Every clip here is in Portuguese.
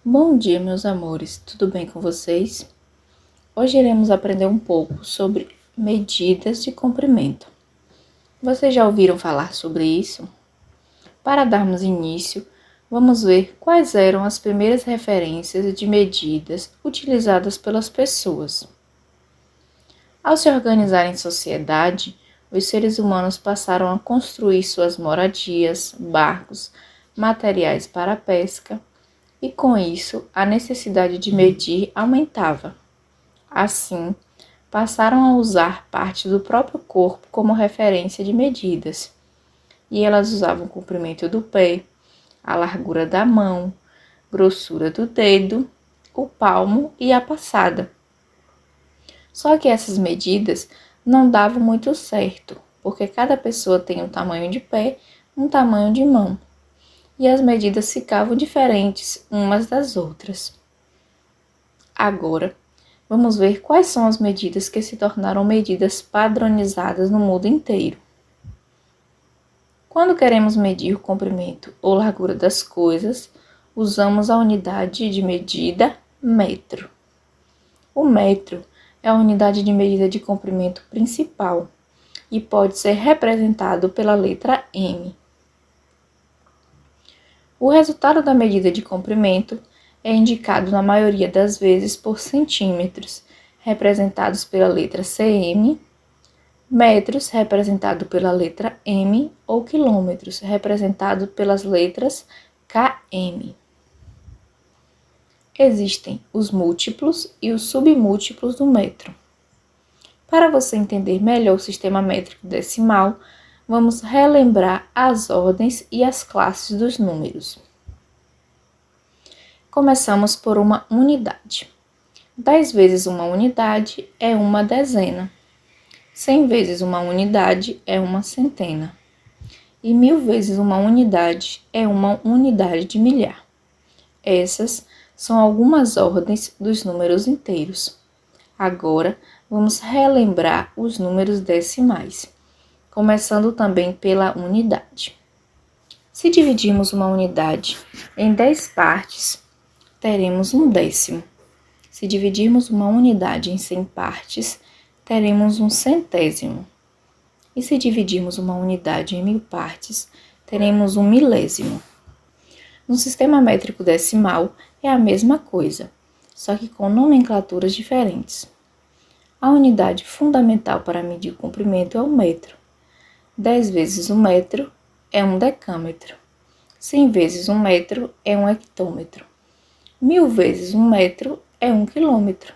Bom dia, meus amores, tudo bem com vocês? Hoje iremos aprender um pouco sobre medidas de comprimento. Vocês já ouviram falar sobre isso? Para darmos início, vamos ver quais eram as primeiras referências de medidas utilizadas pelas pessoas. Ao se organizar em sociedade, os seres humanos passaram a construir suas moradias, barcos, materiais para a pesca, e com isso a necessidade de medir aumentava. Assim, passaram a usar parte do próprio corpo como referência de medidas, e elas usavam o comprimento do pé, a largura da mão, grossura do dedo, o palmo e a passada. Só que essas medidas não davam muito certo, porque cada pessoa tem um tamanho de pé, um tamanho de mão, e as medidas ficavam diferentes umas das outras. Agora, vamos ver quais são as medidas que se tornaram medidas padronizadas no mundo inteiro. Quando queremos medir o comprimento ou largura das coisas, usamos a unidade de medida metro. O metro é a unidade de medida de comprimento principal e pode ser representado pela letra M. O resultado da medida de comprimento é indicado na maioria das vezes por centímetros, representados pela letra cm, metros, representado pela letra m, ou quilômetros, representado pelas letras km. Existem os múltiplos e os submúltiplos do metro. Para você entender melhor o sistema métrico decimal, vamos relembrar as ordens e as classes dos números. Começamos por uma unidade. 10 vezes uma unidade é uma dezena. 100 vezes uma unidade é uma centena. E 1000 vezes uma unidade é uma unidade de milhar. Essas são algumas ordens dos números inteiros. Agora, vamos relembrar os números decimais, começando também pela unidade. Se dividirmos uma unidade em 10 partes, teremos um décimo. Se dividirmos uma unidade em 100 partes, teremos um centésimo. E se dividirmos uma unidade em 1000 partes, teremos um milésimo. No sistema métrico decimal é a mesma coisa, só que com nomenclaturas diferentes. A unidade fundamental para medir o comprimento é o metro. 10 vezes um metro é um decâmetro. 100 vezes um metro é um hectômetro. 1000 vezes um metro é um quilômetro.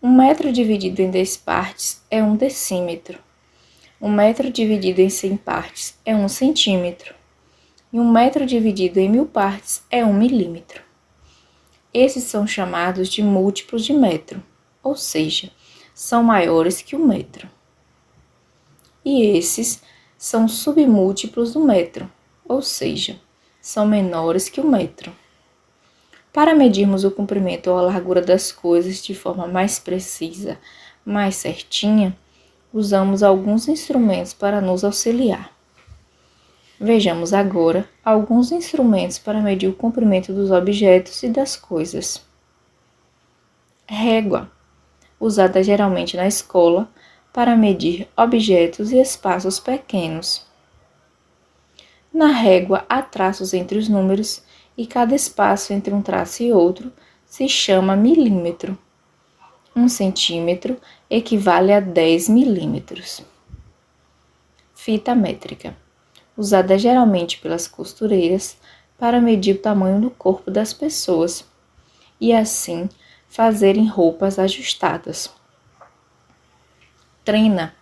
Um metro dividido em 10 partes é um decímetro. Um metro dividido em 100 partes é um centímetro. E um metro dividido em 1000 partes é um milímetro. Esses são chamados de múltiplos de metro, ou seja, são maiores que o metro. E esses são submúltiplos do metro, ou seja, são menores que o metro. Para medirmos o comprimento ou a largura das coisas de forma mais precisa, mais certinha, usamos alguns instrumentos para nos auxiliar. Vejamos agora alguns instrumentos para medir o comprimento dos objetos e das coisas. Régua, usada geralmente na escola para medir objetos e espaços pequenos. Na régua há traços entre os números e cada espaço entre um traço e outro se chama milímetro. 1 centímetro equivale a 10 milímetros. Fita métrica, usada geralmente pelas costureiras para medir o tamanho do corpo das pessoas e assim fazerem roupas ajustadas. Trena,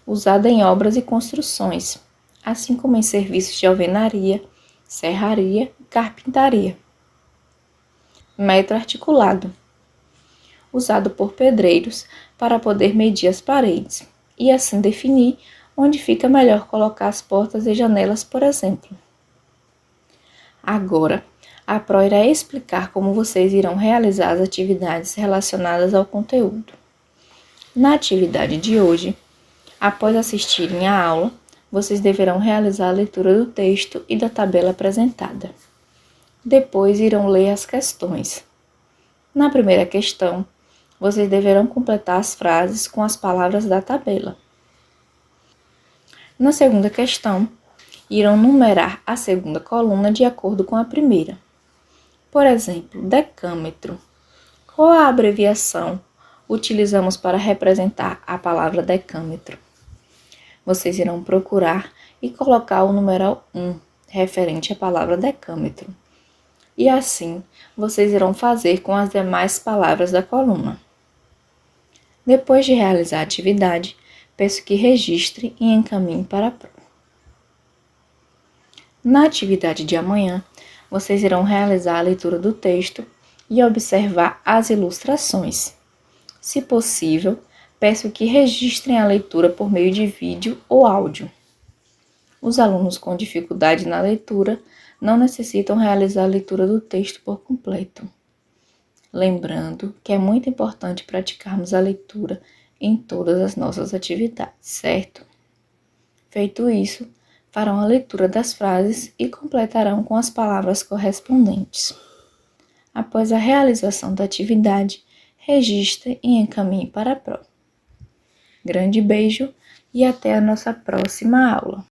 usada em obras e construções, assim como em serviços de alvenaria, serraria e carpintaria. Metro articulado, usado por pedreiros para poder medir as paredes e assim definir onde fica melhor colocar as portas e janelas, por exemplo. Agora, a Pro irá explicar como vocês irão realizar as atividades relacionadas ao conteúdo. Na atividade de hoje, após assistirem à aula, vocês deverão realizar a leitura do texto e da tabela apresentada. Depois irão ler as questões. Na primeira questão, vocês deverão completar as frases com as palavras da tabela. Na segunda questão, irão numerar a segunda coluna de acordo com a primeira. Por exemplo, decâmetro. Qual a abreviação utilizamos para representar a palavra decâmetro? Vocês irão procurar e colocar o numeral 1, referente à palavra decâmetro. E assim, vocês irão fazer com as demais palavras da coluna. Depois de realizar a atividade, peço que registre e encaminhe para a prova. Na atividade de amanhã, vocês irão realizar a leitura do texto e observar as ilustrações. Se possível, peço que registrem a leitura por meio de vídeo ou áudio. Os alunos com dificuldade na leitura não necessitam realizar a leitura do texto por completo. Lembrando que é muito importante praticarmos a leitura em todas as nossas atividades, certo? Feito isso, farão a leitura das frases e completarão com as palavras correspondentes. Após a realização da atividade, registre e encaminhe para a prova. Grande beijo e até a nossa próxima aula.